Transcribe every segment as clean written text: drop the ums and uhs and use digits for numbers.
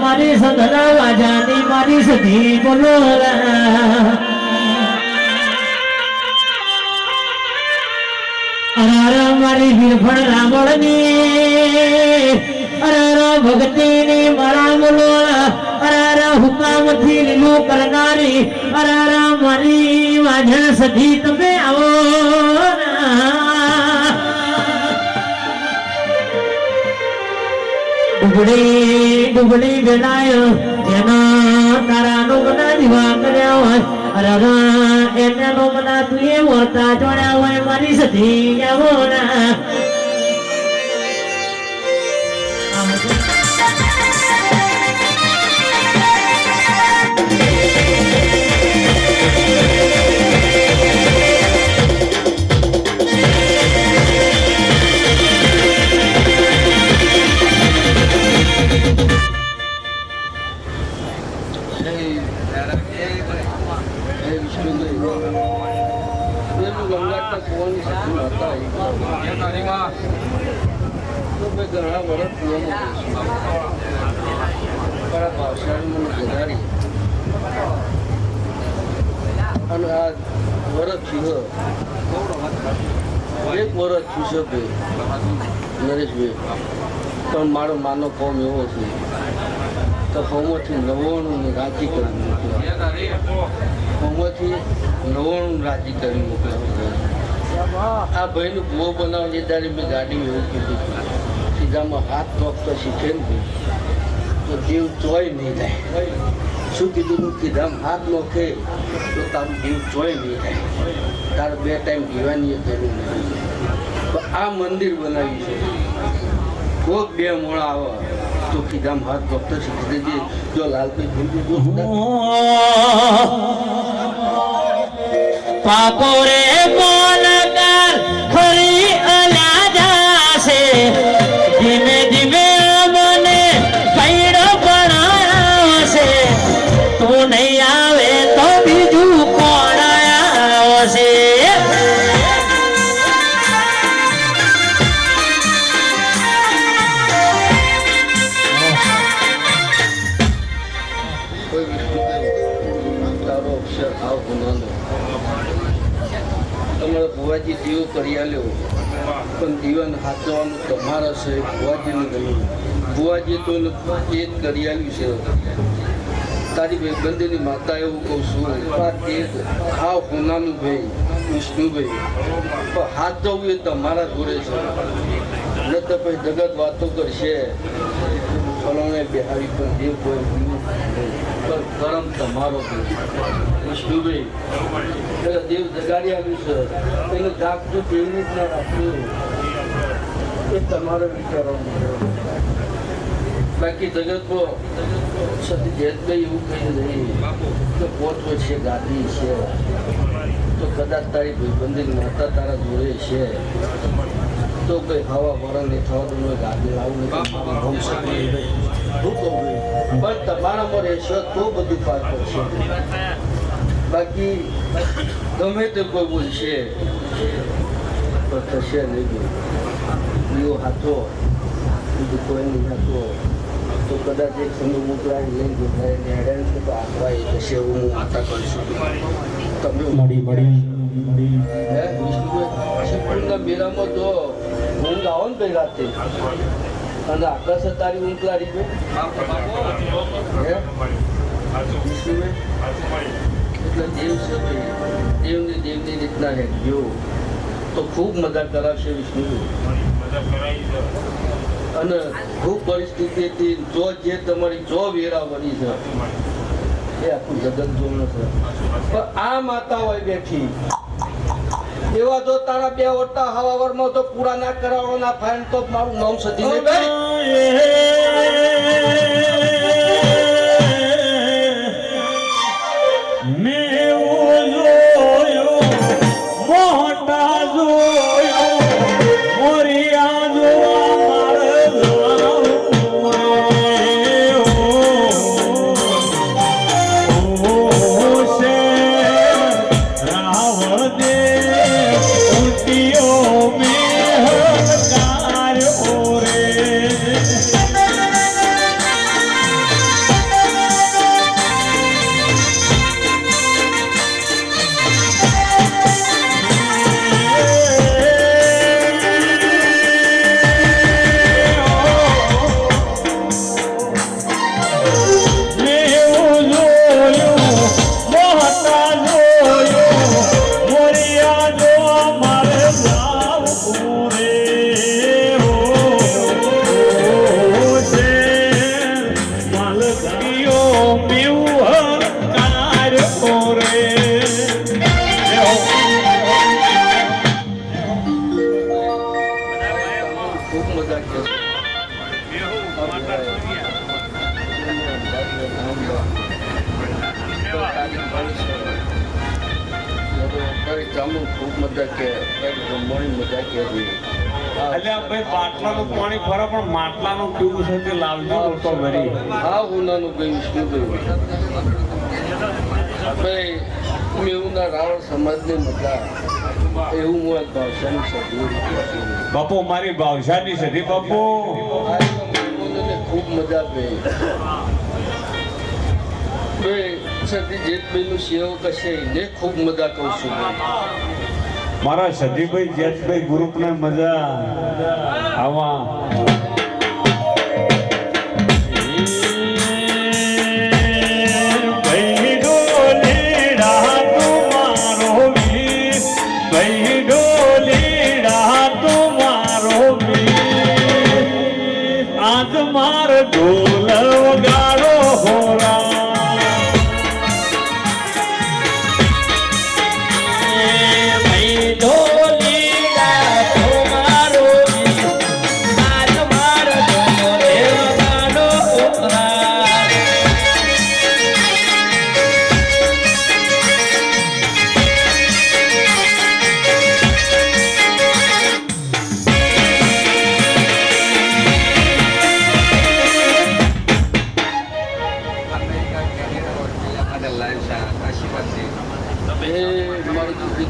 મારી સદના વાજાની મારી સધી બોલો મારી વીરફળ રાવણની ભક્તિની મારા બોલો હુકામથી લીલું કરનારી મારી વાજા સધી તમે આવો ડુગડી વેલાય એના તારાનો મના દીવા કર્યા હોય એને નો મના તું એ વર્તા જોડ્યા હોય મારી સધી આવો ના ઘણા વર્ષ અને આ વર્ષ થયું એક વર્ષ થયું છે ભાઈ નરેશભાઈ પણ મારો માનો કોમ એવો છે તો હોમોથી 99 રાજી કરી મોકલ્યા હોમોથી 99 રાજી કરી મોકલ્યા આ ભાઈનું ભૂવો બનાવવાની ત્યારે મેં ગાડી એવું કીધું સીધામાં હાથ નોખતો શીખે ને તો જીવ ચોય નહીં થાય શું કીધું સીધામાં હાથ નોખે તો તારું જીવ ચોય નહીં થાય તારે 2 ટાઈમ જીવાની જરૂર નથી તો આ મંદિર બનાવ્યું છે કોઈક 2 મોડા આવે તો સીધામાં હાથ નોખતો શીખી દેજે જો લાલભાઈ ભૂલ પાકો રે મોલકાર ખરી અલા જાશે ધીમે ધીમે મને કઈડો બનાવશે તું નહીં આવે તો બીજું કોણ આવશે તારો અક્ષર આવ ગુનાનો તમારે ભુવાજી દીવો કરી આલ્યો પણ દીવન હાથવાનું તમારા છે ભુવાજીને ગયું ભુવાજી તો એક કરી આલ્યું છે તારી ભાઈ બંદીની માતા એવું કહું છું એક હાવ હોનાનું ભાઈ વિષ્ણુભાઈ પણ હાથ જવું એ તમારા જોડે છે ન તો પછી જગત વાતો કરશે ફલોને બિહારી પણ દેવ કોઈ પણ કરમ તમારો વિષ્ણુભાઈ દેવ જગાડી આવ્યું છે એને જાગતું કેવી રીતના રાખ્યું એ તમારો વિચારવાનું બાકી જગતમાં સતી જેતભાઈ એવું કહી નહીં કે પોચવો છે ગાદી છે તો કદાચ તારી ભાઈબંધી માતા તારા જોડે છે તો કઈ હવા વરણ નહીં થવા દઉં ગાદી લાવું નહીં પણ તમારામાં રહેશે તો બધું પાર કરશે બાકી ગમે તે કોઈ બોલશે પણ થશે નહીં બીજો હાથો બીજું કોઈ નહીં હાથો તો કદાચ એક સમય મોકલાવી લઈને જોડાઈને હેડે તો આખવા એ થશે એવું હું આશા કરીશું તમે મળી હે વિષ્ણુભાઈ શિવપણના મેળામાં તો ઊંઘ આવો ને કઈ રાતે અને આકાશ તારી ઊંઘ લારી ગઈ હે વિષ્ણુભાઈ એટલે દેવ છે ભાઈ દેવની રીતના હેડ્યો તો ખૂબ મજા કરાવશે વિષ્ણુભાઈ અને ખૂબ પરિસ્થિતિથી જો જે તમારી જો વેરા બની છે એ આખું જગત જોવું છે પણ આ માતા હોય બેઠી એવા જો તારા 2 ઓટા હવાવરમાં તો પૂરા ના કરાવવાનો ના ફાઈન તો મારું નામ સધીને ગઈ મજા કે રમવાની મજા કે એટલે આ ભાઈ બાટલાનું પાણી ફરે પણ માટલાનું પીવું છે તે લાવજો લોકો ભરી. હા ઉનાનું કઈ વિષ્ણુભાઈ ભાઈ મેળુના રાવણ સમાજની મજા એવું હું એક ભાવસાની સભ્યો બાપુ મારી ભાવશાની સધી બાપુ ખૂબ મજા ભાઈ સતી જેતભાઈનું સેવક હશે એને ખૂબ મજા કહું છું ભાઈ મારા સધીભાઈ જેતભાઈ ગ્રુપને મજા આવા માર ઢોલ વગાડો હોરા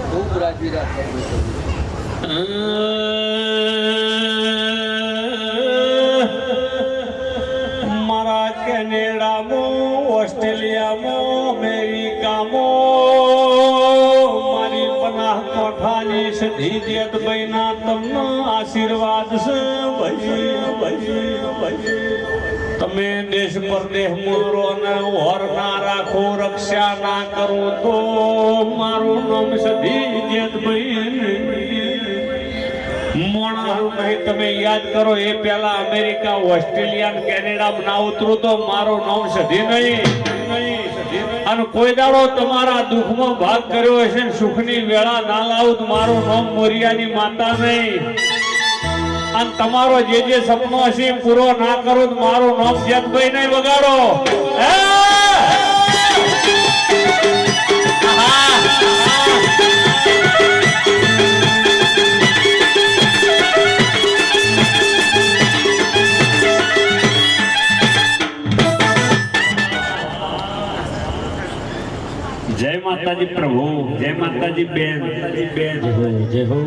ખૂબ રાજી રાખવા મારા કેનેડામાં ઓસ્ટ્રેલિયામાં અમેરિકામાં મારી પનાહ કોઠાની સધી જેતભાઈના તમને આશીર્વાદ છે ભાઈ તમે દેશ પરદેશ મુરો ને ઓર ના રાખો રક્ષા ના કરો તો મારું નામ સધી જેતભાઈ મોણારું નહીં તમે યાદ કરો એ પહેલા અમેરિકા ઓસ્ટ્રેલિયા કેનેડા ના ઉતરું તો મારું નામ સધી નહીં અને કોઈ દાડો તમારા દુઃખમાં ભાગ કર્યો હશે ને સુખની વેળા ના લાવું તો મારું નામ મોરિયાની માતા નહીં અને તમારો જે જે સપનો હશે પૂરો ના કરો તો મારું નામ જેતભાઈ નહીં વગાડો જય માતાજી પ્રભુ, જય માતાજી બેન, બેન જય હો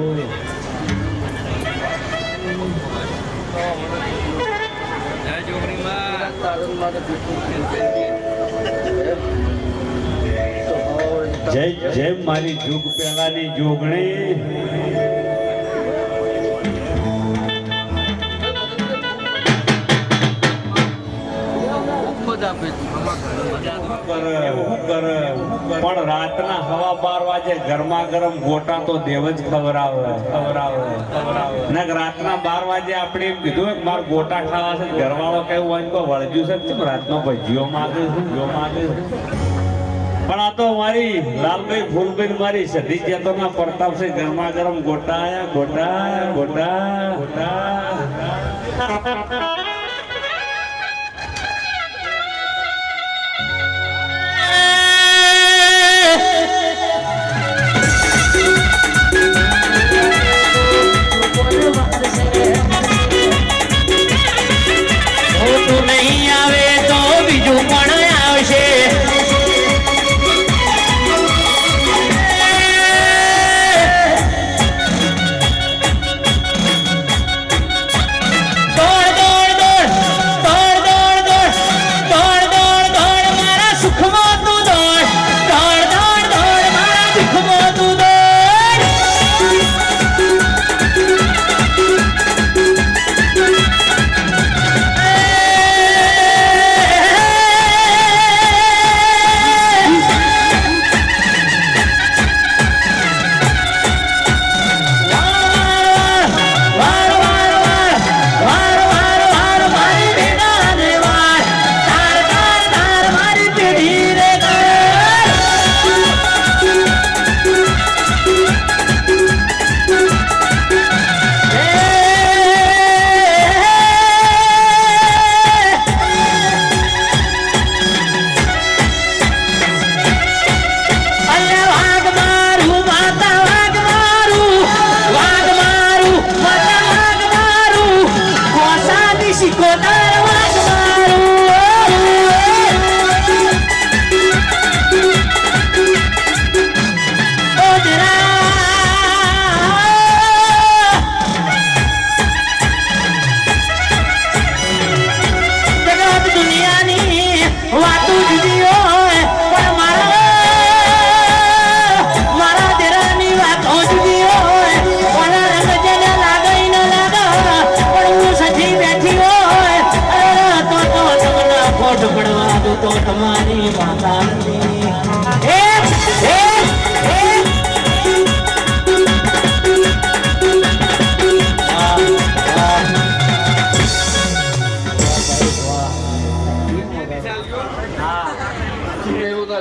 જય જય મારી જુગ પહેલાની જોગણી પણ રાતના 12:15 વાગે ગરમા ગરમ ગોટા તો દેવ જ ખવડાવે ને રાતના 12 વાગે આપણે એમ કીધું કે મારે ગોટા ખાવા છે ઘરવાળો કેવું હોય તો વળજ્યું છે કેમ રાતનો ભજીયો માગે છે પણ આ તો મારી લાલભાઈ ફૂલભાઈ મારી સધી જેતોના પ્રતાપ છે ગરમા ગરમ ગોટા આયા ગોટા નહીં આવે તો બીજું પણ આવશે દોડ દોડ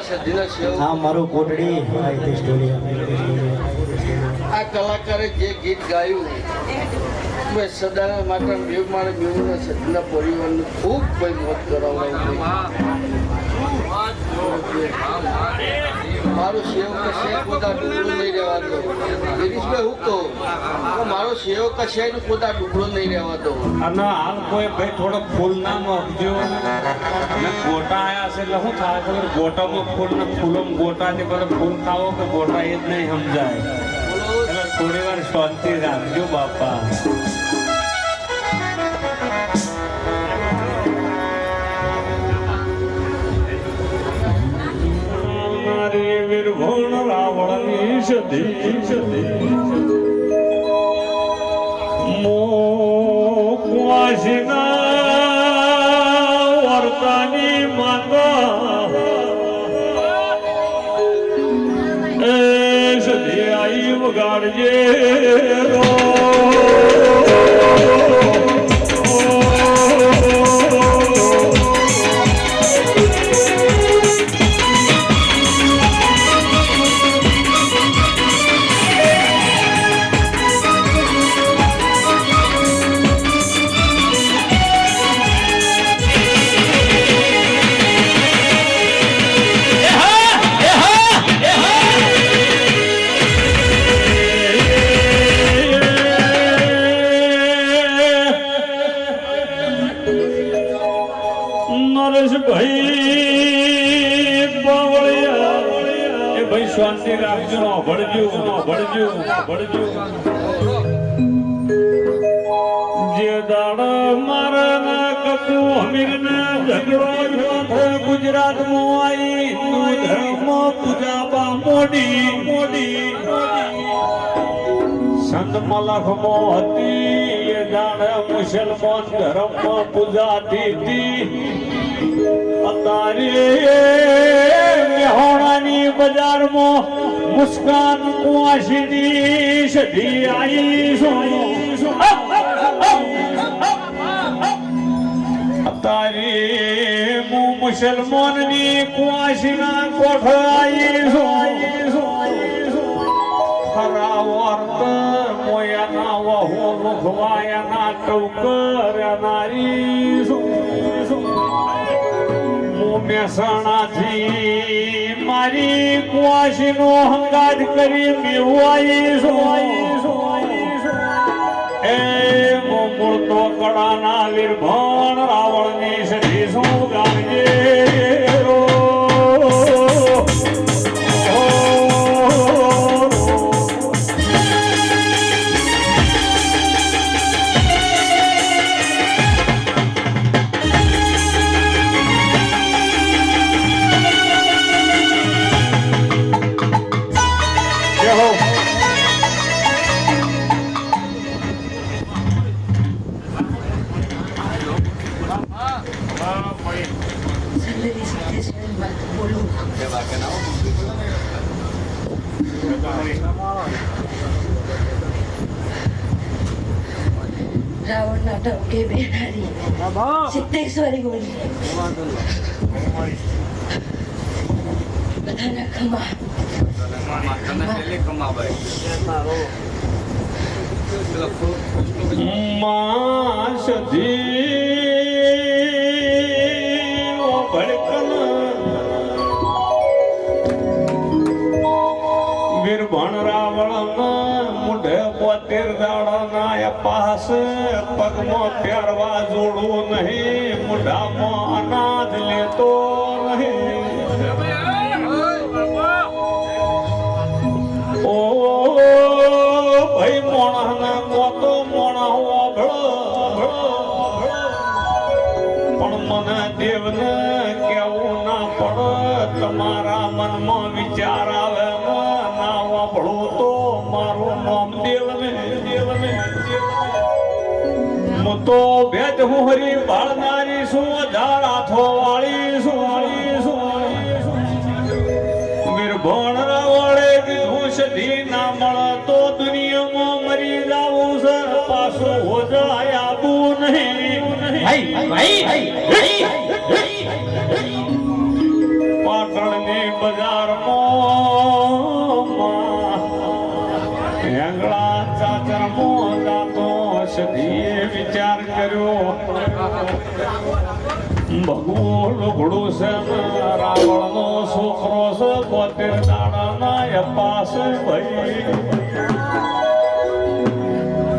સધીના સેવ આ મારું કોટડી આ તે સ્ટોરી આ કલાકારે જે ગીત ગાયું મેં સદાના માટે મેં મારે મેળવના સદના પરિવારને ખૂબ ભાઈ મોત કરાવડાવું મારો સેવ કશે પોતા ડુકડો નહીં રહેવા દો ગિરીશભાઈ હું કહું કે મારો સેવ કશે પોતા ડુકડો નહીં રહેવા દો અને હાલ કોઈ ભાઈ થોડો ફૂલ નામ આપજો અને ગોટા આયા છે એટલે શું થાય ખબર ગોટામાં ફૂલ ને ફૂલોમાં ગોટા છે બધા ફૂલ ખાવો કે ગોટા એ જ નહીં સમજાય એટલે થોડી વાર શાંતિ રાખજો બાપા વીરભણ રાવણની સધી મોકવાસીના વર્તાની માતા એ સધી આઈ વગાડજે શાંતિ રાખજો ભળજો જે દાડા મારા કપુ અમીર ને ઝઘડો ગુજરાતમાં આવી હિન્દુ ધર્મ પૂજાબા મોડી સંત મલખમાં હતી એ દાડા મુસલમાન ધર્મમાં પૂજાતી હતી અત્યારે મેહોણાની બજારમાં મુસ્કાન કુંવાસીની સધી આવી અત્યારે હું મુસલમાનની કુંવાસીના કોઠ આવી ખરા વર્ત મોયાના વહુ મુખવાયાના ટવકર નારી મહેસાણાથી મારી કુવાસીનો હંગાત કરી મેવાઈ એ મૂળ તો કડાના વીરભણ રાવણની સધી શું ગાજે રાવણ નાટક કે બેનારી સિદ્ધેશ્વરી બોલી બધાના ખમા માં સધી ભડકન વીરભણ રાવણ મુઢે 72 દાડાના પાસ પગમાં પહેરવા જોડવું નહીં મુઢામાં અનાજ લેતો નહીં ઓ ભાઈ મોણા કોતો મોણા વાભળો પણ મને દેવને કેવું ના પડે તમારા મનમાં વિચાર આવે ના વાભળું તો મારું નામ દેવને હું તો ભેદ હુહરી બાળનારી છું ઝાડ હાથો વાળી છું વીરભણ રાવળે કીધું સધી ના મળે તો દુનિયામાં મરી જાવું છે પાછું હોજાય આવું નહીં પાટણની જાતો સદીએ વિચાર કર્યો ભગવું લુગડું છે રાવણનો છોકરો છે 72 દાડાના અપાસ ભાઈ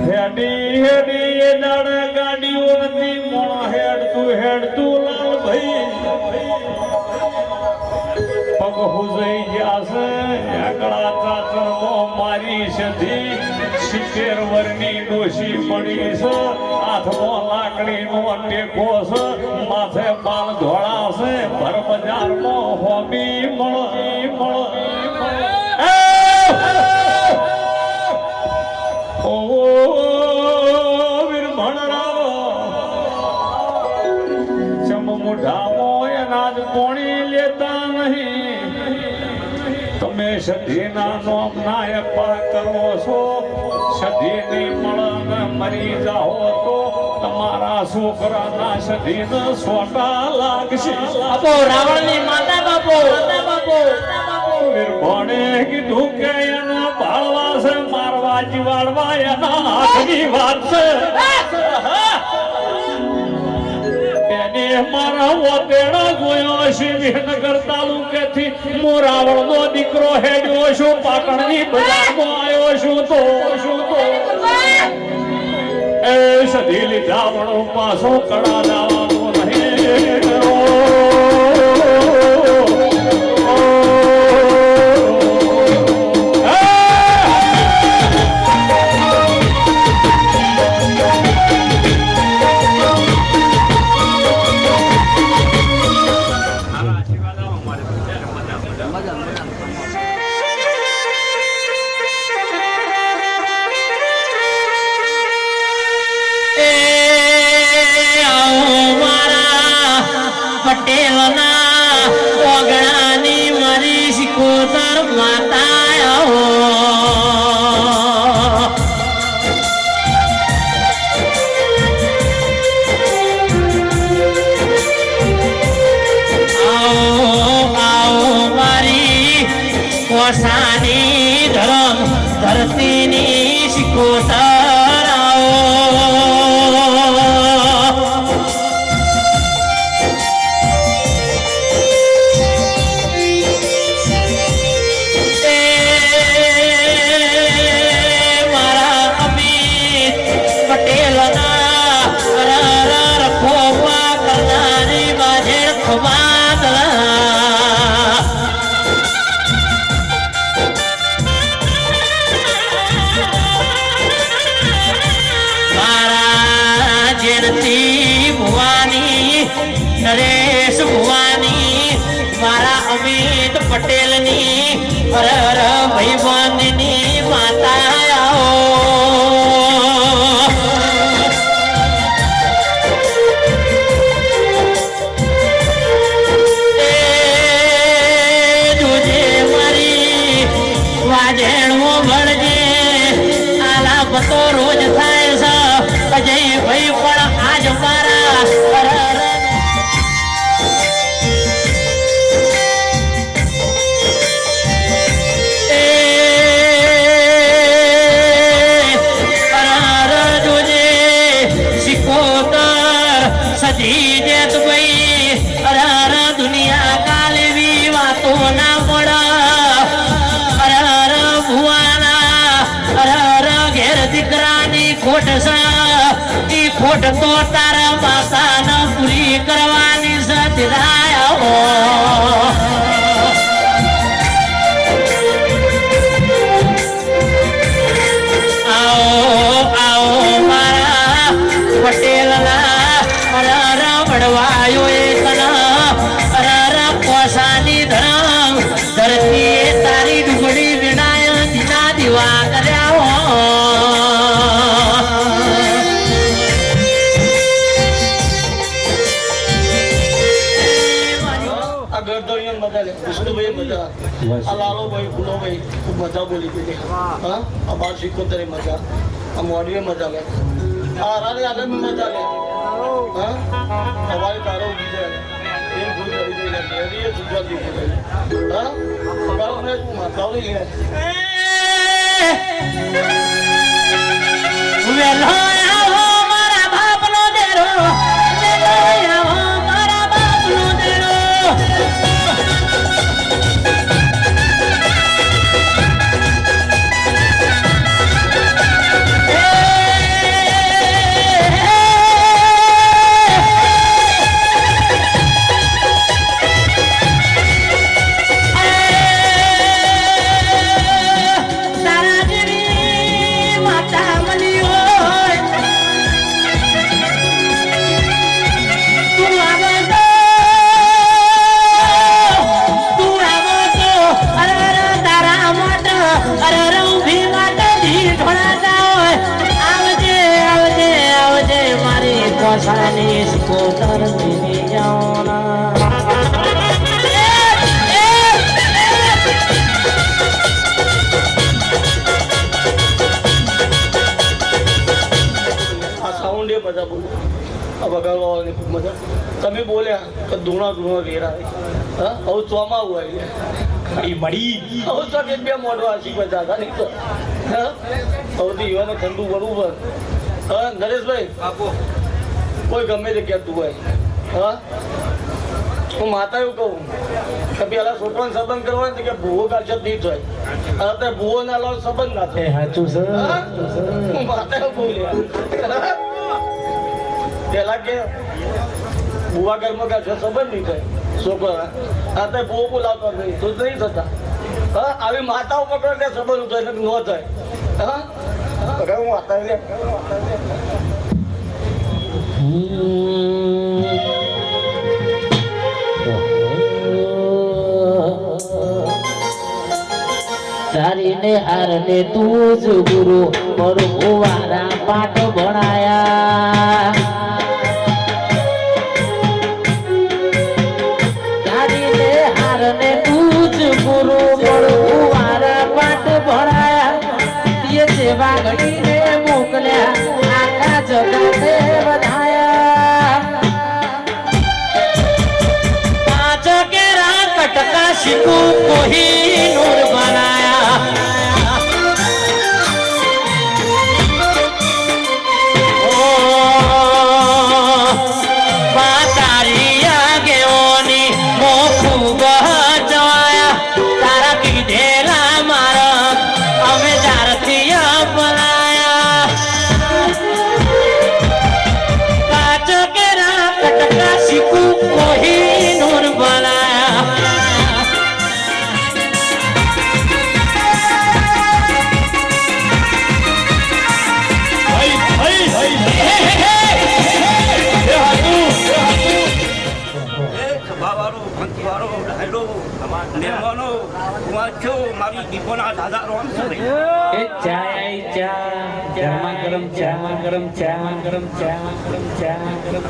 હેડી હેડી એ દાડે ગાડીઓ નથી મોણ હેડતું લાલ ભાઈ પગ હુજઈ ગયા છે આગળા ચાચરનો મારી સધી 70 વર્ષની ડોશી પડી છે હાથમાં લાકડીનો ટેકો છે માથે બાલ ધોળા છે ભર બજારમાં હોબી મળી ઓ વીર ભણરાવો ચમ મોઢામાં અનાજ પોણી લેતા નહીં તમે સધીના નોમ નાયક કરો છો સધીની મળન મરી જાઓ તો તમારા છોકરાના સધીને સોટા લાગશે બાપો રાવણની માતા બાપો વીર ભણે કીધું કે એના બાળવા છે મારવા જીવાડવા એના હાથની વાત છે એને મારા વતેડો જોયો છે વિહનગર તાલુકેથી હું રાવણનો દીકરો હેડ્યો છું પાટણની બજારમાં આવ્યો છું તો એ સધી લીધા વણો પાછો કડા જવાનો નહીં પટેલના ઓગણાની મારી સિકોતર માતા આવો મારી કોસાની ધરતીની સિકોતર નરેશ ભુવાની મારા અમિત પટેલની હર ભાઈબંધની માતા જોજે મારી વાજેણો ભળજે આલાપ તો રોજ થાય છે અજય ભાઈ પણ આજ મારા સધી દેત ભાઈ અરર દુનિયા કાલવી વાતો ના પડ અરર ભુવાના અરર ઘેર દીકરાની ખોટ છે ઈ ખોટ તો તારા માતાને પૂરી કરવાની સધરાય આવો મારા પટેલના વડવાયો કોસાની ધરમ ધરતી તારી ડુગડી વિનાય દીના દીવા કર્યા આ ગરદોળીઓ મજા લે વિષ્ણુભાઈ મજા આ લાલોભાઈ ફૂલોભાઈ ખૂબ મજા બોલી હતી હા આ 12 મજા આ મોડીએ મજા લે આ રાની આગળ મજા લે હા હવાઈ તારો બીજે એ ભૂલ કરી દે ને એ સુજવા દી હા બાળ મે માતાઓ લે ઓછાની સ્કોટર મેરી જાઓના આ સાઉન્ડ એ બધા બોલો આ વગાડવાની ખૂબ મજા તમે બોલ્યા કે ધૂણા વેરા હા હવે ચોમાવું આવી મળી હવે તો બે મોઢવા શીખવા જતા નહીં તો હા સૌથી યુવાને ઠંડુ બરોબર હા નરેશભાઈ આપો કોઈ ગમે તે કહેતું હોય હા હું માતા એવું કહું કે પેલા છોકરાને સંબંધ કરવો હોય કે ભૂવો કાચત નહીં થાય અત્યારે ભૂવો ના લાવ સંબંધ ના થાય સાચું સર હું માતા એવું બોલ્યા પેલા કે ભૂવા ઘરમાં કાચત સંબંધ નહીં થાય છોકરા અત્યારે ભૂવો બોલાવતો નહીં તો નહીં થતા હા આવી માતાઓ પકડે સંબંધ થાય ન થાય હા હું માતા તારી ને હારને તું જ ગુરુ પરવારા પાઠ ભણાયા તારી ને હારને તું જ ગુરુ પરવારા પાઠ ભણાયા તે સેવા ઘડીને મોકલ્યા આખા જગતે વધાયા પાંચ કેરા કટકા શીખું કોઈ નૂર બનાયા ઓ બાતારિયા ગેઓની મોખું બચવાયા તારા કીધેલા મારા અમે જારથી બનાયા પાંચ કેરા કટકા શીખું કોઈ નૂર બનાયા મારી દીપોના દાદા રોમ છે એ ચાય ચા ગરમા ગરમ ચા ગરમ ચા ગરમ ચા ગરમ ચા ગરમ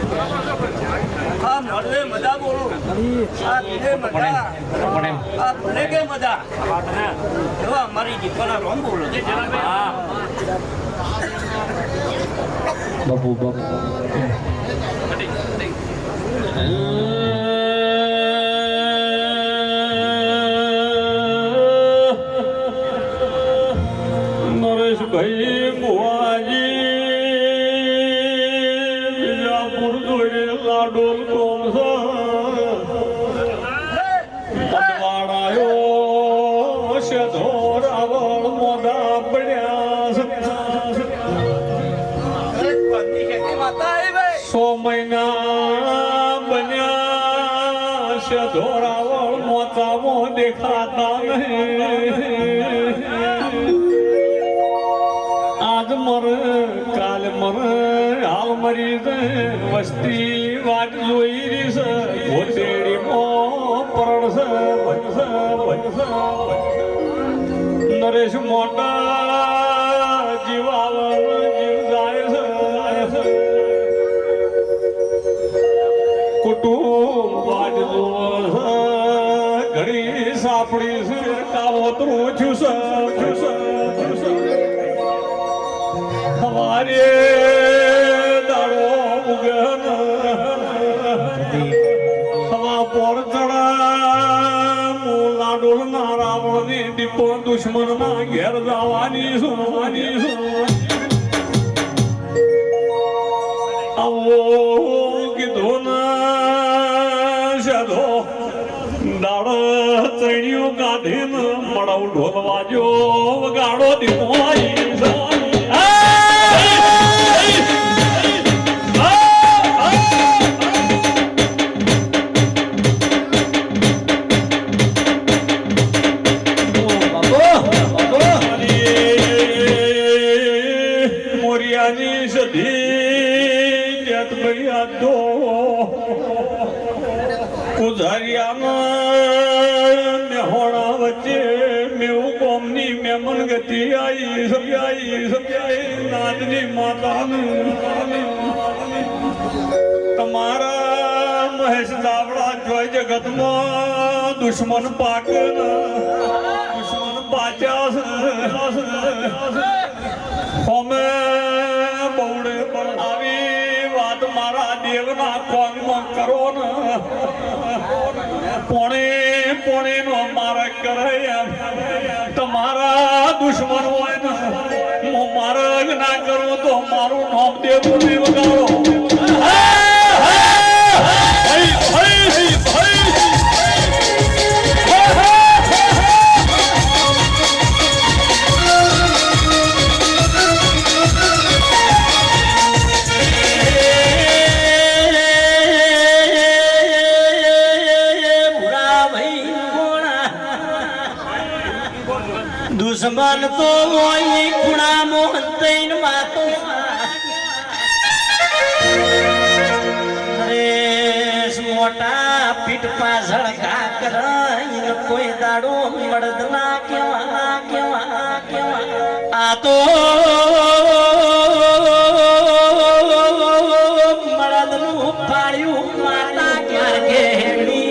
હા મળે મજા બોલો આ ભલે મજા આ ભલે કે મજા એવા મારી દીપોના રોમ બોલો હા બાપુ બાપુ નરેશભાઈ મુવાજી બીજાપુર જોડે લાડોલ કોમ કદવાડાયો શેધો રાવળ મોદા પડ્યા સો મહિના બન્યા શેધો રાવળ મોતામાં દેખાતા નહીં આજ મર કાલ મર હાલ મરી વસ્તી વાટ જોઈ રહી છે ભોતેડી મો પડશે નરેશ મોટા જીવાવર જીવ જાય છે કુટુંબ વાટ જોવે ઘડી સાપડી છે કાવતરું છું हमारे दाड़ो उगन हवा पोर चढ़ा मोला डोल नारावण ने दीपो दुश्मन ना घेर जावानी सुनवानी आवो कीधो ना शधो दाड़ चणियों काढीन मड़ाव ढोल वाजो वगाड़ो दीपो आई मन गति आई समझाई नादनी माता તમારા મહેશ દાવડા જોઈ જગતમાં દુશ્મન પાક દુશ્મન પાચ્યા હોમે બહુડે પણ આવી વાત મારા દેવના કોંગમાં કરો ને પોણે પોણે નો મારે કરે એમ તમારા દુશ્મન હોય ને હું મારા જ ના કરું તો મારું નામ દેવું નહીં વગાડો દુશ્મન તો હોય ખૂણા મોહન તૈન માતો મોટા પીઠ પાછળ ઘા કરાય કોઈ દાડો મળદ ના કેવા આ તો મળદ નું પાડ્યું માતા ક્યાં ઘેડી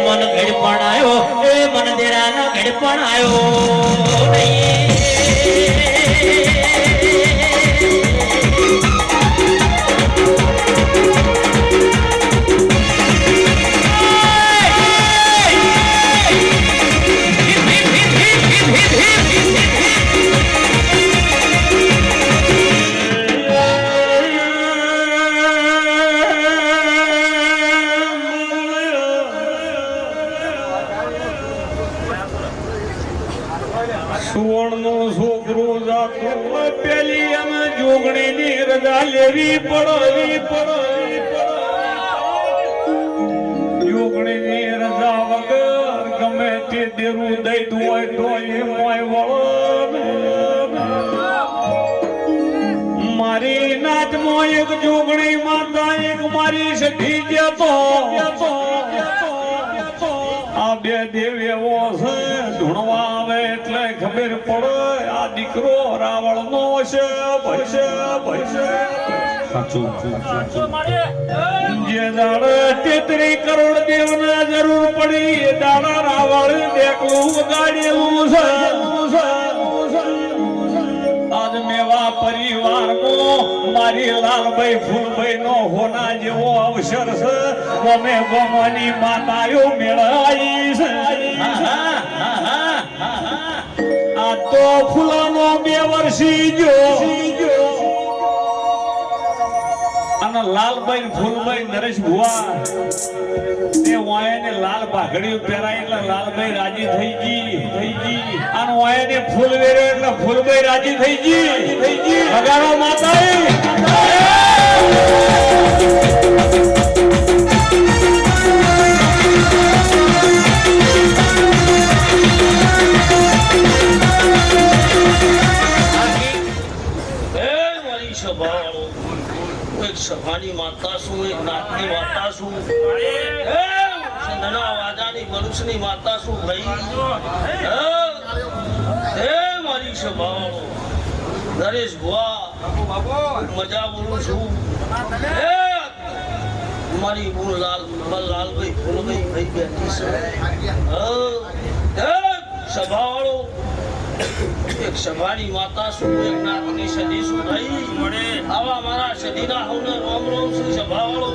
મન ઘડ પણ આવ્યો એ મન દેરાનો ઘડ પણ આવ્યો સુવર્ણનો છોકરો જાતો પેલી અમે જોગણીની રજા લેવી પડે જોગણીની રજા વગર ગમે તે દેરું દઈ દઉં હોય તો એ મોય વળો મારી નાચમાં એક જોગણી માતા એક મારી સખી જતો આ બે દેવ એવો છે ધૂણવા આવે એટલે ખબર પડે આ દીકરો રાવણ નો છે જે દાડે 33 કરોડ દેવ ને જરૂર પડી એ દાડા રાવણ દેખલું વગાડેલું છે આજ મેવા પરિવારમાં મારી લાલભાઈ ફૂલભાઈ નો હોના જેવો અવસર છે અમે ગમવાની માતાઓ મેળાઈ છે આ તો ફૂલાનો 2 વર્ષી ગયો અને લાલભાઈ ફૂલભાઈ નરેશ ભુવા તે વાયાને લાલ પાઘડી પહેરાય એટલે લાલભાઈ રાજી થઈ ગઈ અને વાયાને ફૂલ વેર્યો એટલે ફૂલભાઈ રાજી થઈ ગઈ વગાડો માતાએ સભાની માતા શું એક નાતની માતા શું સંધના વાજાની મનુષ્યની માતા શું ભાઈ હે મારી સભાવાળો નરેશ ભુવા મજા બોલું છું મારી બહુ લાલભાઈ ફૂલભાઈ ભાઈ બેઠી છે સભાવાળો એક સભાની માતા શું એક નાતની સદી શું ભાઈ મળે આવા મારા સદીના હોને રોમ રોમ શ્રી સભાવાળો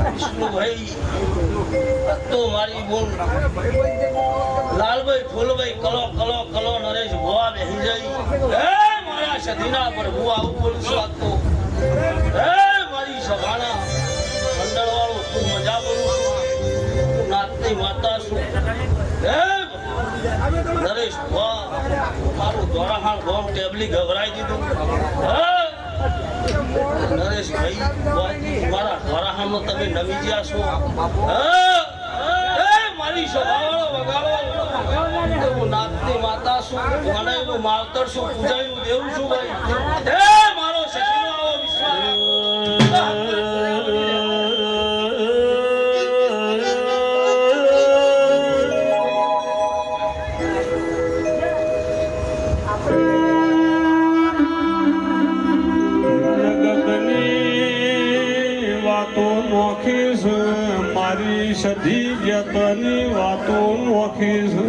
વિષ્ણુભાઈ તો મારી બોલ લાલભાઈ ફૂલભાઈ કલો નરેશ ભુવા બેહી જઈ મારા સદીના પર હું આવું બોલું છું તો મારી સભાના મંડળ વાળો તું મજા બોલું છું નાતની માતા શું નરેશ ભુવા મારું દોરાહાણ ગોમ ટેબલી ગભરાઈ દીધું નરેશ ભાઈ મારા દોરાહાણ તમે નમી ગયા છો મારી સભાવાળો વગાડો નાતની માતા શું મને એવું માવતર શું પૂજાયું દેવું છું ભાઈ મારો સખીનો આવો વિશ્વાસ સધી જતની વાતો નોખી છે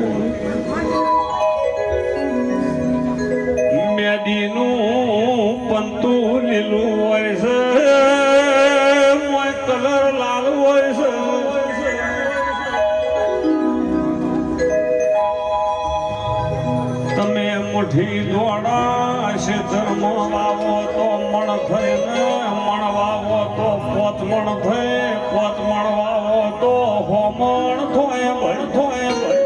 મેદીનું પંતું લીલું હોય છે મોય કલર લાલ હોય છે તમે મુઠ્ઠી દોડા ક્ષેત્રમાં વાવો તો મણ થઈને મણ વાવો તો પોતમણ થઈ પોતમણ વાવો તો હોમણ થોય ભય થોય ભય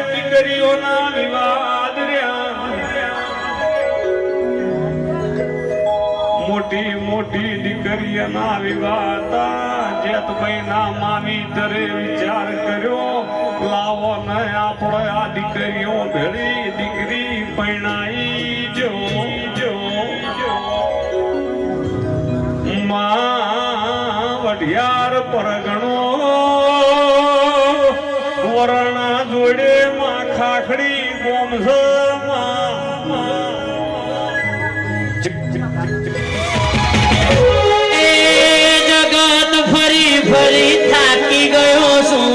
દીકરીઓના વિવાદ મોટી મોટી દીકરીઓના વિવાદા જેતભાઈ ના મામી તરે વિચાર કર્યો લાવો ને આપણે આ દીકરીઓ ભેળી દીકરી પૈણાઈ જો માં વઢિયાર પરગણો વરણા જોડે માં ખાખડી ગોમઝ જગત ફરી ફરી થાકી ગયો છું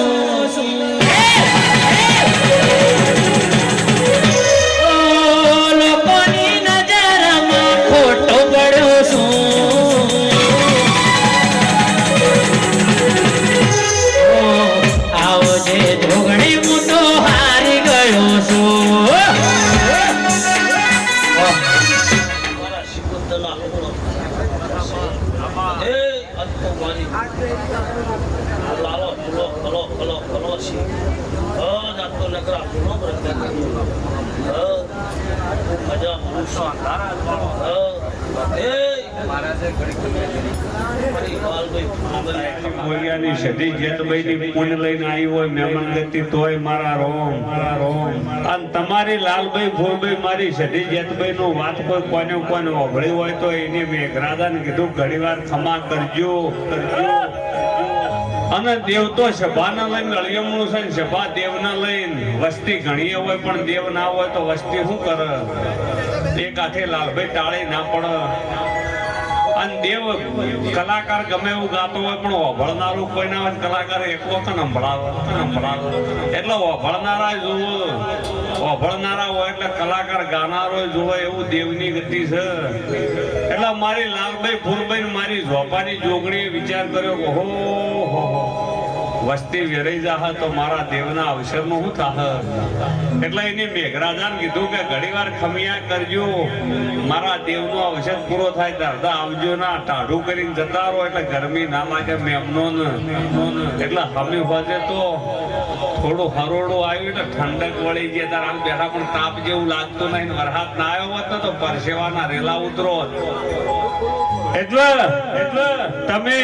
લોકોની નજરમાં ખોટો પડ્યો છું આવો જે ધોગણી મોટો હારી ગયો છું મોરિયાની સધી જેતભાઈની પૂન લઈને આવી હોય મહેમાન ગતિ તોય મારા રોમ અને તમારી લાલભાઈ ભોરભાઈ મારી સધી જેતભાઈ નો વાત કોઈ કોને ઓભળી હોય તો એને મેઘરાજાને કીધું ઘણીવાર ખમા કરજો અને દેવ તો સભાને લઈને અળિયમણું છે ને સભા દેવને લઈને વસ્તી ઘણી હોય પણ દેવ ના હોય તો વસ્તી શું કરે એક હાથે લાલભાઈ ટાળી ના પડે અને દેવ કલાકાર ગમે એવું ગાતો હોય પણ ઓભળનારું કોઈ ના હોય કલાકાર એકલો તો સંભળાવે એટલે ઓભળનારા જુઓ ઓભળનારા હોય એટલે કલાકાર ગાનારો જુઓ એવું દેવની ગતિ છે એટલે મારી લાલભાઈ ફૂલભાઈ મારી ઝોપાની જોગણીએ વિચાર કર્યો કે હો વસ્તી વેરાઈ જાહે તો મારા દેવના અવસરનું શું થાહે એટલે એને મેઘરાજાને કીધું કે ઘણીવાર ખમિયા કરજો મારા દેવનો અવસર પૂરો થાય ત્યારે આવજો ના ટાઢું કરીને જતા રહો એટલે ગરમી ના લાગે મેમનો ને એટલે હમી હોજે તો થોડું હરોડું આવ્યું એટલે ઠંડક વળી ગયા તાર આમ બેઠા પણ તાપ જેવું લાગતું નહીં વરસાદ ના આવ્યો હોત ને તો પરસેવાના રેલા ઉતરો એટલે તમે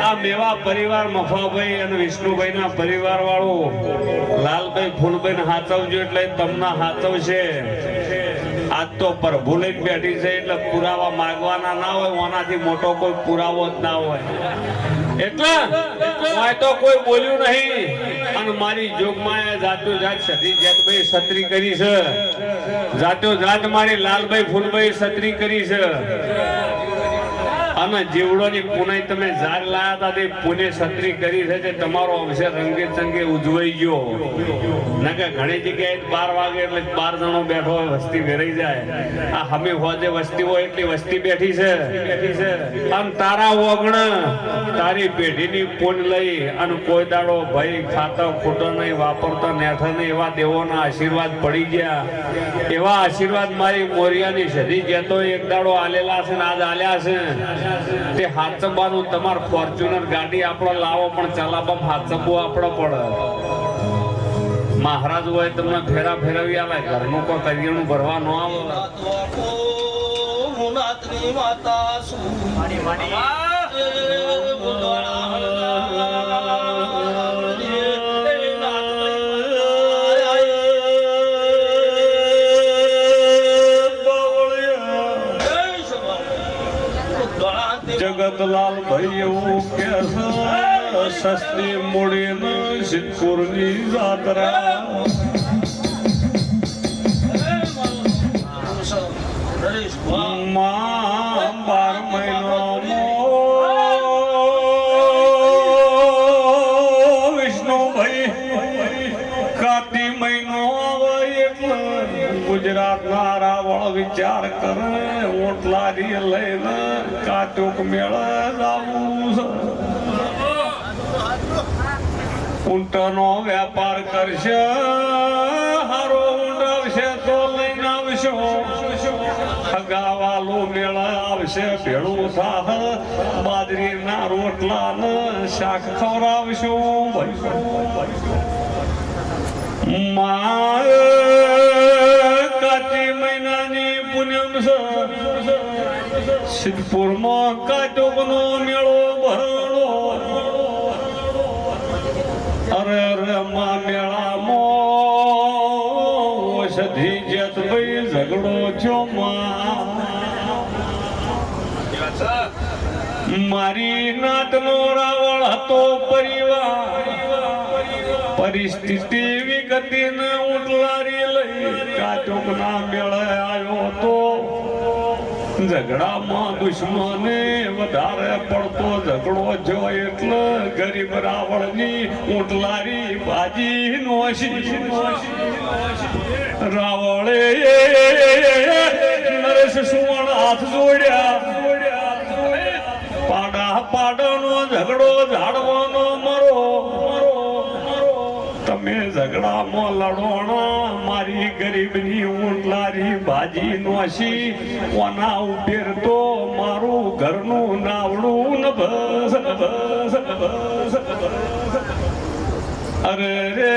આ મેવા પરિવાર મફાભાઈ અને વિષ્ણુભાઈ ના પરિવાર વાળું લાલભાઈ ફૂલભાઈ ને હાચવજો એટલે તમને હાચવશે આજ તો પ્રભુ લઈને બેઠી છે એટલે પુરાવા માંગવાના ના હોય ઓનાથી મોટો કોઈ પુરાવો જ ના હોય એટલે તો કોઈ બોલ્યું નહીં અને મારી જોગમાં જાતો જાત સધી જેતભાઈ છત્રી કરી છે જાતો જાત મારી લાલભાઈ ફૂલભાઈ છત્રી કરી છે અને જીવડોની પુનાઈ તમે ઝાર લાયા હતા તે પુણે છત્રી કરી છે તે તમારો અવસર રંગે ચંગે ઉજવાઈ ગયો ના કે ઘણી જગ્યાએ 12 વાગે એટલે 12 જણો બેઠો હોય વસ્તી વેરાઈ જાય આ હમી હોજે વસ્તી હોય એટલી વસ્તી બેઠી છે અને તારા ઓગણ તારી પેઢીની પુન લઈ અને કોઈ દાડો ભાઈ ખાતા ખોટો નહીં વાપરતા નેઠા નહીં એવા દેવોના આશીર્વાદ પડી ગયા એવા આશીર્વાદ મારી મોરિયાની સધી જેતો એક દાડો આલેલા છે ને આજ આલ્યા છે તે હાથસબાનું તમાર ફોર્ચ્યુનર ગાડી આપણો લાવો પણ ચલાવવા હાથસબો આપણો પડે મહારાજ હોય તમને ફેરા ફેરવી આવે ઘરનું કોઈ કરિયાણું ભરવા ન આવે માતા જગતલાલ ભાઈ એવું કે સસ્તી મૂડીને સિદ્ધપુરની જાત્રા કરીશ વાહ. માં 12 મહિનો વિષ્ણુભાઈ કાર્તિક મહિનો આવે એટલે ગુજરાતના રાવળ વિચાર કરે ઓટલારી લઈને કાચોક મેળે જાવું છે. ઊંટનો વેપાર કરશે હારો ઊંટ આવશે તો લઈને આવશો હગાવાલો મેળા આવશે ભેળું સાહ બાજરીના રોટલા ને શાક ખવડાવશો માં કાચી મહિનાની પૂનમ છે સિદ્ધપુરમાં કાચોકનો મેળો ભરણો અરે રે માં મેળામાં ઓષધિ જેતભાઈ ઝઘડો છો માં મારી નાતનો રાવળ હતો પરિવાર પરિસ્થિતિ વિગતીને ઉટલારી લઈ કાચોકના મેળે આવ્યો તો ઝઘડામાં દુશ્મને વધારે પડતો ઝઘડો જો એટલે ગરીબ રાવણની ઊંટલારી બાજી નોશી રાવળે નરેશ સુવર્ણ હાથ જોડ્યા પાડા પાડાનો ઝઘડો ઝાડવાનો મરો તમે ઝઘડામાં લડોણા મારી ગરીબની ઊંટલારી ભાજી નોશી કોના ઉભેર તો મારું ઘરનું નાવડું ન બસ અરે રે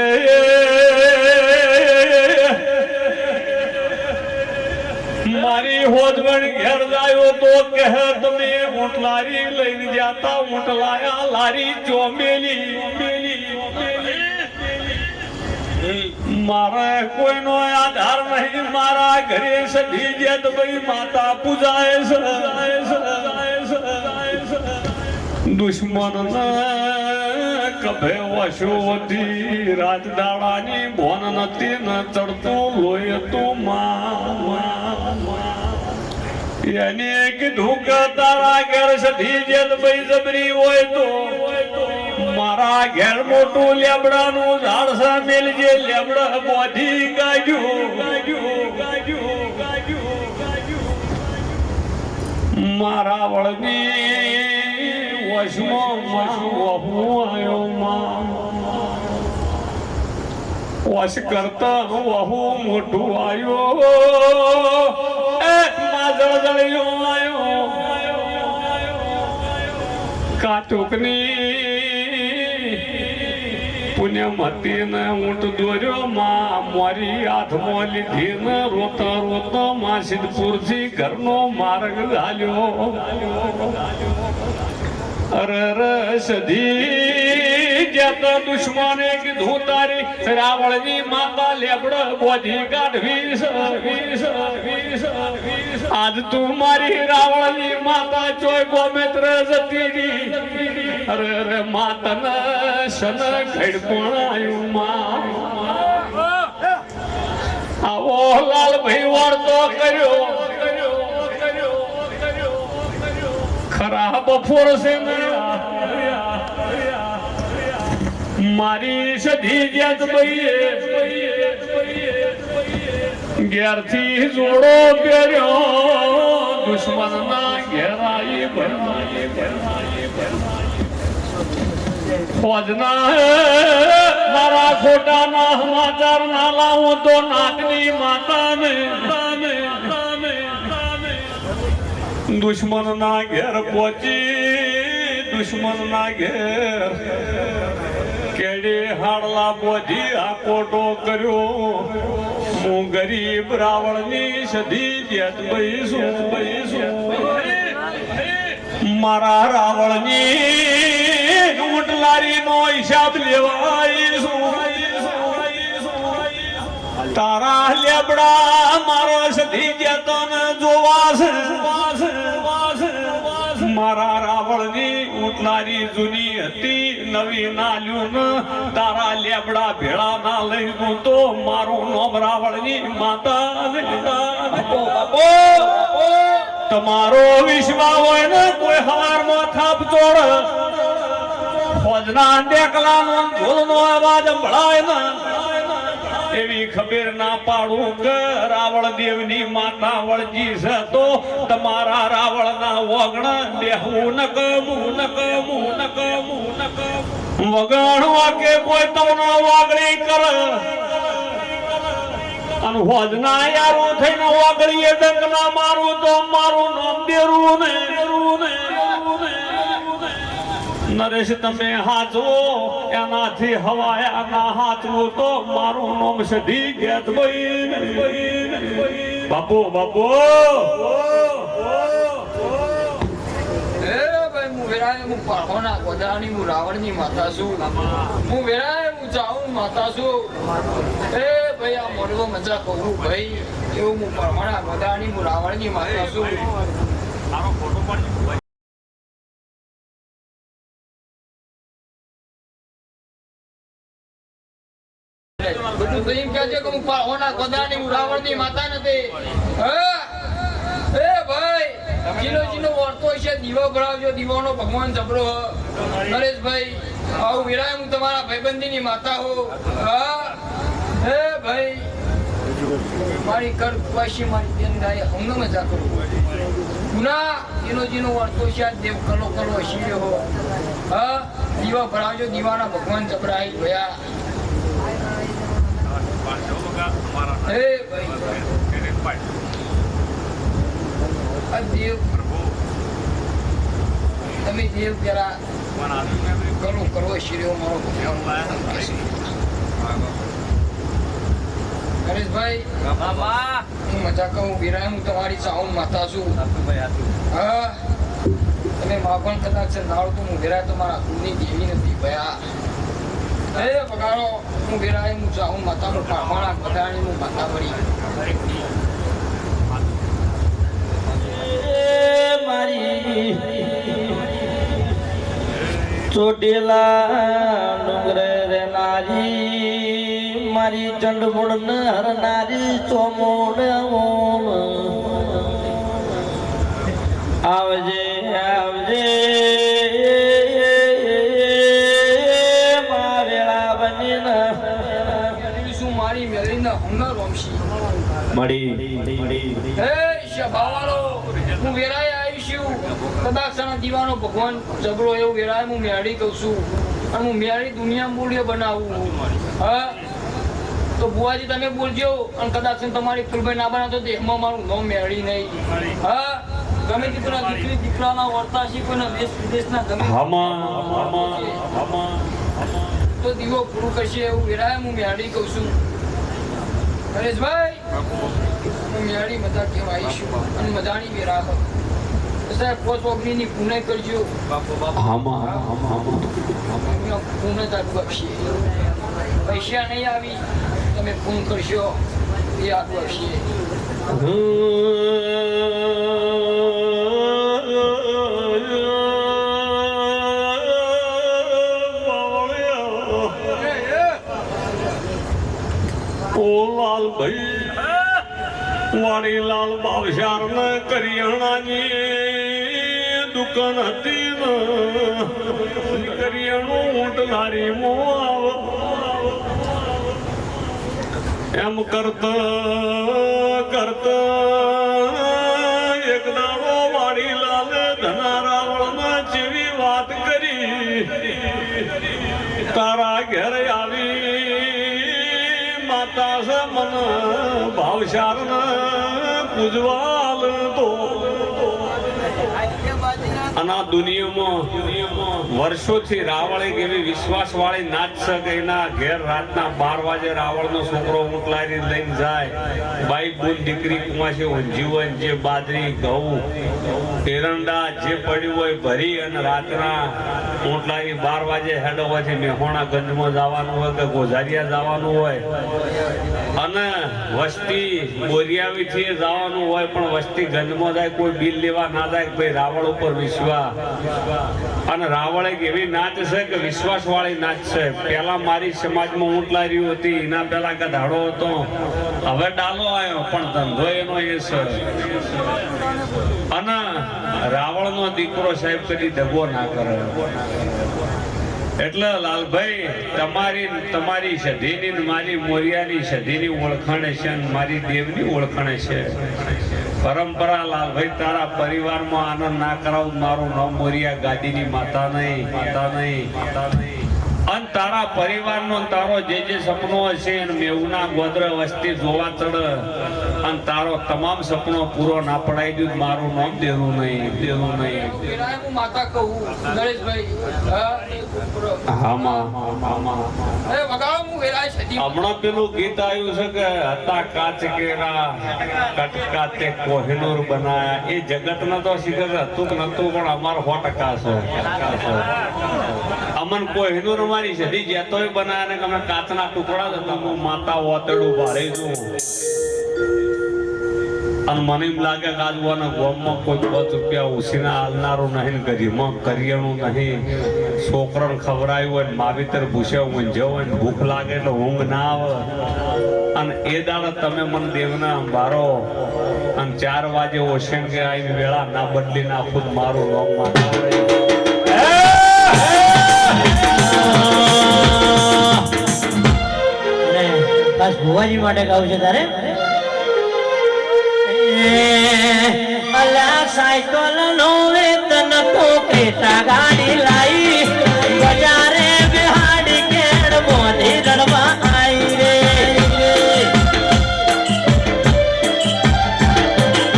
મારી હોજવણ ઘેર જાયો તો કહે તમે ઊંટલારી લઈને જાતા ઊંટલાયા લારી ચોમેલી મારે કોઈનો આધાર નહીં મારા ઘરે સધી જેતભાઈ માતા પૂજાય છે દુશ્મન કભે વશોથી રાજદાડાની ભોન નથી ન ચડતું લોહી તું એને કીધું કે તારા ઘેર સધી જેતભાઈ જબરી હોય તો મારા ઘેર મોટું લેબડાનું ઝાડ સામેલ જે લેબડા બોધી ગાજ્યું મારા વળની વશમાં વહુ આવ્યો માં વશ કરતા વહુ મોટું આવ્યો એ માં જળજળિયો આવ્યો કાચુકની પુણ્યમતી ને ઊંટ દોર્યો માં મારી હાથમાં લીધી ને રોતા રોતા માં સિદ્ધપુર થી ઘરનો માર્ગ ચાલ્યો અરે રે સધી જતા દુશ્મને કીધું તારી રાવળની માતા લેબડ બોધી કાઢવી આજ તું મારી રાવળની માતા ચોય ગોમેત્ર જતી અરે રે માતને સન ઘડ પણ આવ્યું આવો લાલભાઈ વાળતો કર્યો ખરા બફોર છે મારી સધી જેતભાઈએ ઘેરથી જોડો પહેર્યો દુશ્મનના ઘેરાઈ ફોજના મારા ખોટાના સમાચાર ના લાવું તો નાગની માતાને દુશ્મનના ઘેર પહોંચી દુશ્મનના ઘેર કેડે હાડલા બોધી આકોટો કર્યો હું ગરીબ રાવણની સધી જેતભાઈ છું મારા રાવણની ઊંટલારીનો હિસાબ લેવાય તારા લેબડા મારો સધી જેતન જોવાશે મારા રાવણની ઊંટલારી જૂની હતી નવી ના લ્યું ને તારા લેબડા ભેળા ના લઈ દઉં તો મારું નામ રાવણની માતા તમારો વિશ્વાસ હોય ને કોઈ હવારમાં થાપ ચોડ ફોજના ડેકલાનો ઢોલનો અવાજ સંભળાય ને એવી ખબર ના પાડું કે રાવળ દેવની માતા વળજી છે તો તમારા રાવણના વગણ દેહવું ન કમું વગણવા કે કોઈ તમને વાગણી કરે અને હોજના યારું થઈને વાગણીએ ડંક ના મારું તો મારું નામ દેરું ને નરેશ તમે હાચવો એનાથી હવાયા ના હાચવું તો મારું નામ સધી ગેત બાપુ હું પાહોના ગોદાની હું રાવણની માતા છું હું વેરાય હું ચાઉં માતા છું એ ભાઈ આ મોરવો મજા કહું ભાઈ એવું હું પાહોના ગોદાની હું રાવણની માતા છું બધું તો એમ કહે છે કે હું પાહોના ગોદાની હું રાવણની માતા નથી એ ભાઈ જીનો વર્તો છે દીવો ભરાવજો દીવાનો ભગવાન જબરો નરેશભાઈ આવું વિરાય હું તમારા ભાઈબંધીની માતા હો હે ભાઈ મારી કર વાશી મારી બેન ગાય હમને મજા કરું ગુના જીનો વર્તો છે દેવ કલો શીર્યો હો દીવા ભરાવજો દીવાના ભગવાન જબરાઈ ભયા હે ભાઈ દેવ તમે દેવ પેલા કરવો શીર્યો મારો નરેશભાઈ હું મજા કહું વિરાય હું તમારી ચાહું માતા છું હા તમે માગણ કદાચ નાળ તો હું વિરાય તમારા કુળની દેવી નથી ભયા હે પગારો હું વિરાય હું ચાહું માતા હું પામણા બધાની હું માતા વળી મારી ચોટેલા ડુંગરે રે નારી મારી ચંડમુળ નર નારી ચોમોડ આવજે મારેલા બનીને શું મારી મેળીને હંગર વંશી મળી હે શભાવાળો હું વેરાય આવીશું કદાચ દીવાનો ભગવાન જબરો એવું વેરાય હું મેળી કહું છું અને હું મેળી દુનિયામાં બોલ્યો બનાવું હા તો બુઆજી તમે બોલજો અને કદાચ તમારી ફૂલભાઈ ના બનાવતો દેહમાં મારું નામ મેળી નહીં હા ગમે તેટલા દીકરી દીકરાના વર્તા છે કોઈના દેશ વિદેશના ગમે તો દીવો પૂરું કરશે એવું વેરાય હું મેળી કહું છું નરેશભાઈ હું મેળી મજા કહેવા આવીશું અને મજાની વેરા સાહેબ પોચ ઓગણીની પુનઃ કરજો પુનઃ તારું આપશે પૈસા નહીં આવી તમે પૂન કરશો એ આટલું આપશે લાલ ભાઈ વાડીલાલ બાવશાર ને કરિયાણાની દુકાન હતી ને કરિયાણું ઊંટ લારી આવ એમ કરતા એક દાડો વાડીલાલ ધના રાવણ જેવી વાત કરી તારા ઘેર આવી માતા સ મન ભાવશાર ન પૂજવાલ તો અને આ દુનિયામાં વર્ષોથી રાવળ એક એવી વિશ્વાસ વાળી નાચ છે કે એના ઘેર રાતના 12 વાગે રાવળનો છોકરો ઊંટલારી લઈને જાય બાઈ બોલ દીકરી કુમાશે ઊંઝી હોય જે બાજરી ઘઉં એરંડા જે પડ્યું હોય ભરી અને રાતના ઊંટલારી 12 વાગે હેડ હોવાથી મેહોણા ગંજમાં જવાનું હોય કે ગોઝારિયા જવાનું હોય અને વસ્તી બોરિયાવી થી જવાનું હોય પણ વસ્તી ગંજમાં જાય, કોઈ બિલ લેવા ના જાય કે ભાઈ રાવળ ઉપર વિશ્વાસ. અને રાવળ એક એવી નાચ છે કે વિશ્વાસ વાળી નાચ છે. પેલા મારી સમાજમાં ઊંટલા રહ્યું હતી, એના પેલા ગધાડો હતો, હવે ડાલો આવ્યો, પણ ધંધો એનો એ છે. અને રાવળ નો દીકરો સાહેબ કદી દગો ના કરે. એટલે લાલભાઈ તમારી સધીની મારી મોરિયાની સધીની ઓળખાણ છે અને મારી દેવની ઓળખાણ છે. પરંપરા લાલભાઈ તારા પરિવારમાં આનંદ ના કરાવું, મારું નામ મોરિયા ગાદીની માતા નહીં. અને તારા પરિવારનો તારો જે સપનો હશે અને મેવના ગોત્ર વસ્તી જોવા ચડ અને તારો તમામ સપનો પૂરો ના પડાઈ દઉં, મારું નામ દેવું નહીં. હું માતા કહું નરેશભાઈ. હમણાં પેલું ગીત આવ્યું છે કે હતા કાચ કેરા કટકા તે કોહિનૂર બનાયા. એ જગત ન તો શીખર હતું કે નતું, પણ અમાર 100% છે. અમન કોહિનૂર અમારી સદી જેતોય બનાયા ને અમે કાચના ટુકડા જ હતા. હું માતા ઓતડું ભારે છું અને મને એમ લાગે કે આજુબાજુના ગામમાં કોઈ 5 રૂપિયા ઉછીના હાલનારું નહીં, ગરીમાં કરિયાણું નહીં, છોકરાને ખવડાયું હોય, માવિતર ભૂસ્યા ઊંઝ્યો હોય, ભૂખ લાગે એટલે ઊંઘ ના આવે. અને એ દાડા તમે મને દેવના અંબારો અને 4 વાગે ઓશન કે આવી વેળા ના બદલી નાખું, મારું નામ માતા બસ ભુવાજી માટે ગાવું છે તારે. અલા સાયકલ નો વેતન તો કેટા ગાડી લાઈ, બજારે બિહાડી કેડ મોધી રડવા આવી રે.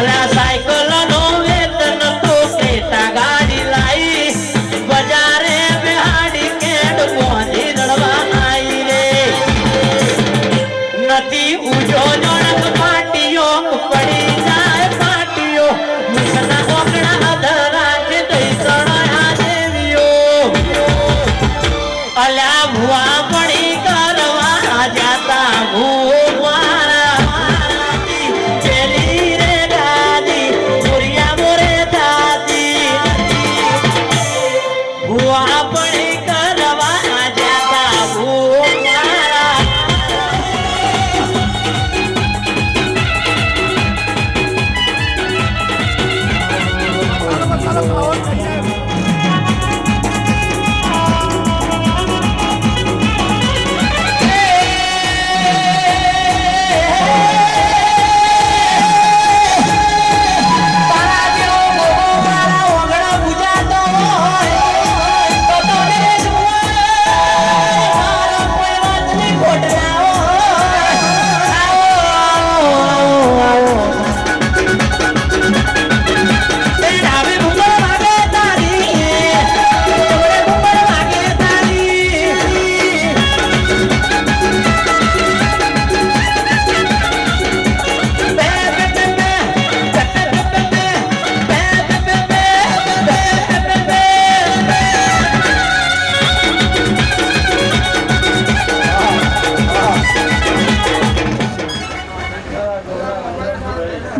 અલા સાયકલ નો વેતન તો કેટા ગાડી લાઈ, બજારે બિહાડી કેડ મોધી રડવા આવી રે. નથી ઉજો જોડક પાટીઓ પડી જાય, પાટીઓ મુસના ઓગણા અધરા કે દઈ સણા દેવીઓ. અલ્યા ભુવા પડી કરવા જાતા ભુવારા પેલી રે ગાદી મુરિયા મોરે દાદી. ભુવા પડી કરવા જાતા ભુવારા.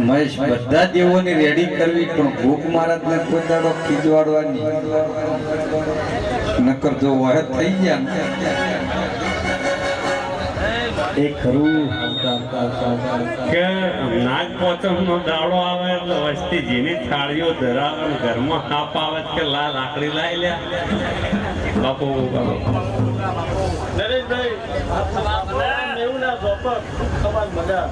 મહેશ બધા દેવોની રેડી કરવી, પણ ભૂખ મહારાજને કોઈ દાડો ખીજવાડવાની નકર જો વહે થઈ ગયા એ ખરું. કે નાગ પોચમ નો દાડો આવે એટલે વસ્તી જેની થાળીઓ ધરાવે ને ઘરમાં કાપ આવે કે લાકડી લાવી લે બાપુ. નરેશભાઈ એવું ના ગોપક ખબર મજા.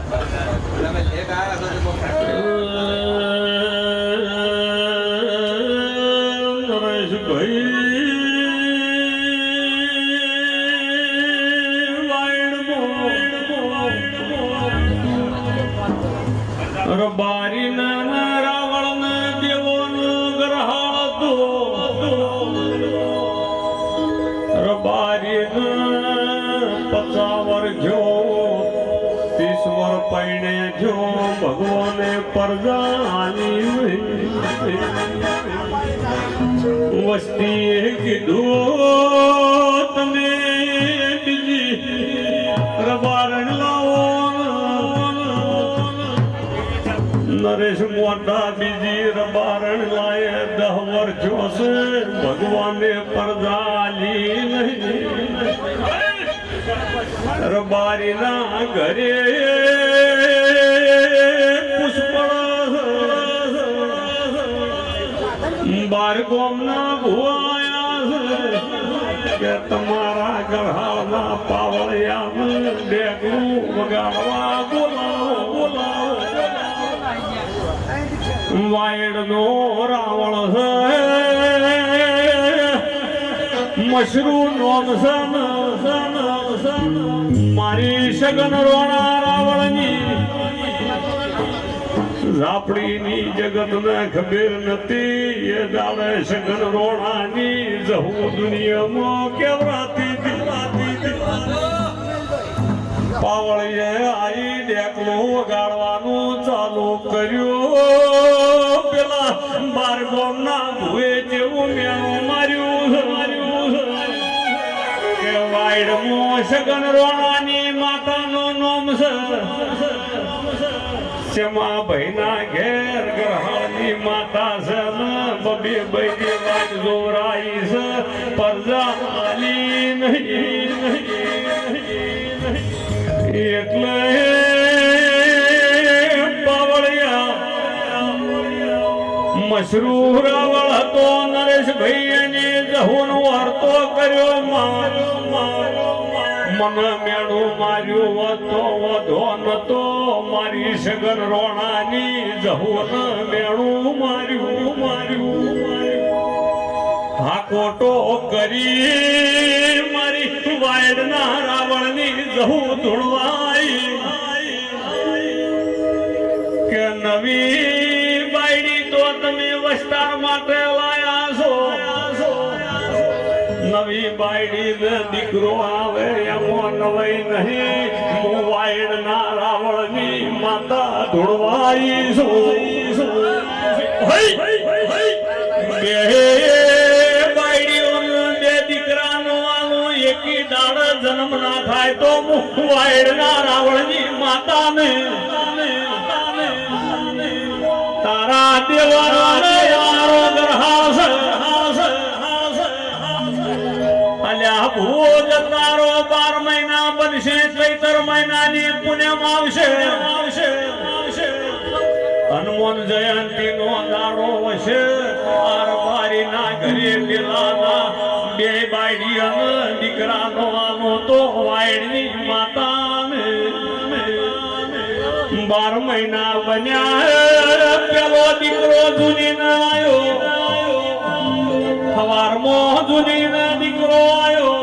નરેશભાઈ બારી ના રાવણ ને દેવો ગ્રહાળ બારી 50 વર્ષ જો 30 વર્ષ પૈણે જો ભગવાને પરજાની વસ્તીએ કીધું તમે બીજી રબારણ લાવો નરેશ મોટા બીજી રબારણ લાયે 10 વર્ષ છે ભગવાને પરદાલી નહીં રબારીના ઘરે પુષ્પળ બાર ગોમના ભુવાયા કે તમારા ગઢાળના પાવળિયામાં ડેગું વગાડવા બોલાવો વાયડનો રાવણ છે મશરૂ નોમ મારી સગન રોણા રાવણની ઝાપડીની જગતને ખબર નથી એ દાડે સગન રોણાની જહુ દુનિયામાં કેવરાતી પાવળીએ આઈ ડેકલો વગાડવાનું ચાલુ કર્યું પેલા બારગોમના ભુએ જેવું મેણું માર્યું કે વાયડમાં સગન રોણાની માતાનું નામ છે શેમા ભાઈના ઘેર ગ્રહાની માતા છે બબે બૈરી વાત જોરાઈ છે પરજા આલી નહીં એટલે પાવળિયા મશરૂ રાવળ હતો નરેશભાઈ એને જહુનો વાર્તો કર્યો મને મેળું માર્યું હતો વધો નતો મારી સગન રોણાની જહુન મેળું માર્યું હાકોટો કરી મારી વાયડના રાવણની જહુ ધૂળવાઈ કે નવી બાયડી તો તમે વસ્તાર માટે લાયા છો નવી બાયડી ને દીકરો આવે એમાં નવાઈ નહીં હું વાયડના રાવણની માતા ધૂળવાઈ છું જન્મ ના થાય તો વાયડના રાવણની માતાને તારા દેવાનો યારો ગ્રહાસ અલ્યા ભૂજ તારો 12 મહિના બનશે ચૈતર મહિનાની પુણ્યમ આવશે હનુમાન જયંતી નો દાડો હશે આરબારી ના ઘરે પેલાના બે બાયડી અને દીકરાનો આનો તો વાયડની માતાને 12 મહિના બન્યા પેલો દીકરો જુનીને આવ્યો સવારમાં જુનીને દીકરો આવ્યો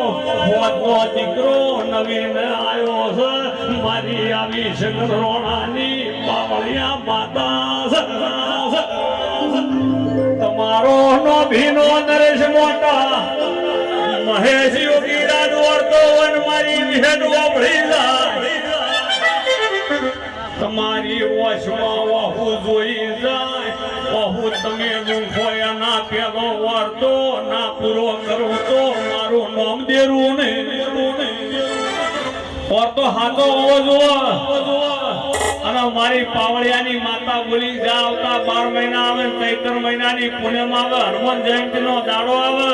હોતનો દીકરો નવીને આવ્યો છે મારી આવી સગન રોણાની પાવળિયા માતા તમારો નો ભીનો નરેશ મોટા મહેશ યોગી રાજવર્તો વન મારી વિહેડ વાપરી જાય તમારી વશમાં વહુ જોઈ જાય વહુ તમે મૂંખોયા ના પેલો વર્તો ના પૂરો કરું તો મારું નામ દેરું ને વર્તો હાથો અને મારી પાવળિયાની માતા બોલી જા આવતા 12 મહિના આવે ચૈતર મહિનાની પૂનમ આવે હનુમાન જયંતી નો દાડો આવે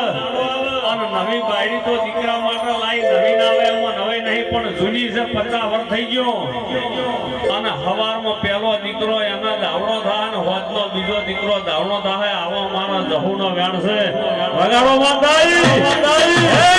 અને નવી બાયડી તો દીકરા માટે લાઈ નવીન આવે એમાં નવી નહીં પણ જૂની છે 50 વર્ષ થઈ ગયો અને હવારમાં પહેલો દીકરો એના દાવડો થાય અને હોજનો બીજો દીકરો દાવડો થાય આવો મારો જહુનો વેણ છે વગાડો માતાઈ